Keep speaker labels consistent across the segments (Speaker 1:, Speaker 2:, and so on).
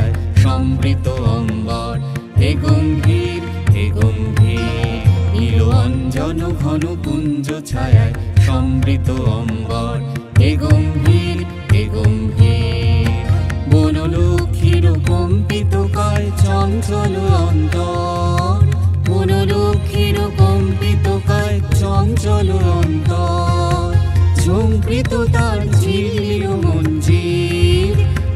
Speaker 1: ছায়ায় সমৃত অম্বর। হে গম্ভীর হে গম্ভীর নীল অঞ্জন ঘন পুঞ্জ ছায়ায় সমৃত অম্বর। হে গম্ভীর হে গম্ভীর বনলক্ষ্মীর কম্পিত কায় চঞ্চল অন্তর। বনলক্ষ্মীর কম্পিত কায় চঞ্চল অন্তর। ঝঙ্কৃত তার ঝিল্লির মঞ্জির,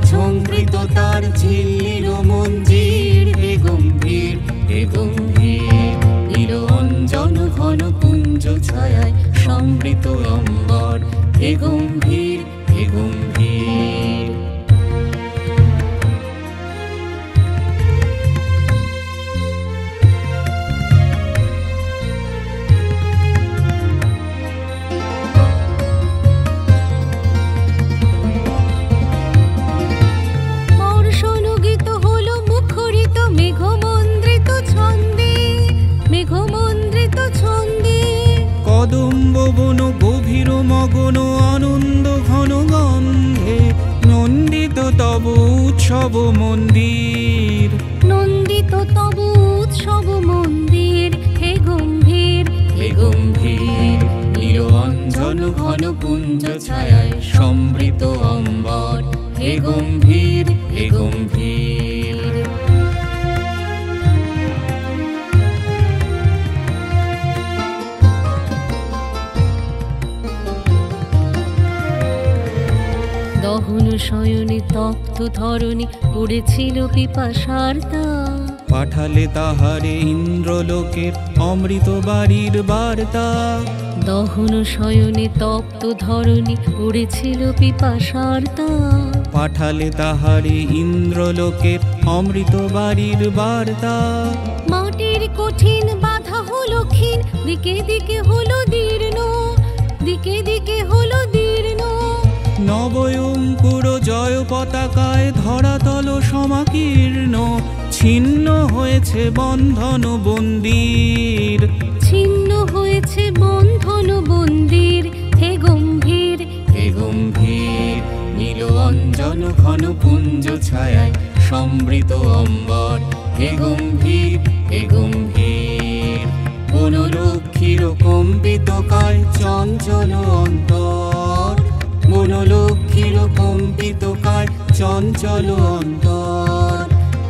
Speaker 1: ঝঙ্কৃত তার ঝিল্লির মঞ্জির। হে গম্ভীর হে গম্ভীর নীল অঞ্জন ঘন পুঞ্জ ছায়ায় সমৃত অম্বর। হে গম্ভীর হে গম্ভীর কদম্ব বন গভীর মগন আনন্দ ঘন গন্ধে নন্দিত তব উৎসব মন্দির।
Speaker 2: নন্দিত তব উৎসব মন্দির। হে গম্ভীর
Speaker 1: হে গম্ভীর নীল অঞ্জন ঘন পুঞ্জ ছায়ায় সমৃত অম্বর। হে গম্ভীর হে গম্ভীর
Speaker 2: দহন শয়নে তপ্ত ধরণী পড়েছিল পিপাসার দাগ।
Speaker 1: পাঠালে তাহারে ইন্দ্রলোকের অমৃত বাড়ির বার্তা।
Speaker 2: দহন শয়নে তপ্ত ধরণী পড়েছিল পিপাসার দাগ।
Speaker 1: পাঠালে তাহারে ইন্দ্রলোকের অমৃত বাড়ির বার্তা।
Speaker 2: মাটির কঠিন বাধা হলো ক্ষীণ, দিকে দিকে হলো দীর্ণ, দিকে দিকে হলো দীর্ণ।
Speaker 1: নবয়ঙ্কুর জয় পতাকায় ধরাতল সমাকীর্ণ। ছিন্ন হয়েছে বন্ধন বন্দির,
Speaker 2: ছিন্ন হয়েছে বন্ধন বন্দির। হে গম্ভীর
Speaker 1: হে গম্ভীর নীল অঞ্জন ঘন পুঞ্জ ছায়ায় সমৃত অম্বর। হে গম্ভীর হে গম্ভীর বনলক্ষ্মীর কম্পিত কায় চঞ্চল অন্তর। বনলক্ষ্মীর কম্পিত কায় চঞ্চল অন্তর।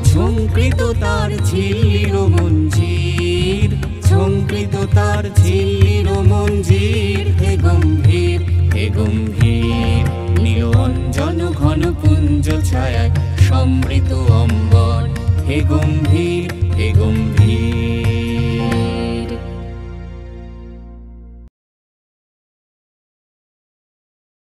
Speaker 1: ঝঙ্কৃত তার ঝিল্লির মঞ্জির, ঝঙ্কৃত তার ঝিল্লির মঞ্জির। হে গম্ভীর হে গম্ভীর নীল অঞ্জন ঘন পুঞ্জ ছায়ায় সমৃত অম্বর। হে গম্ভীর হে গম্ভীর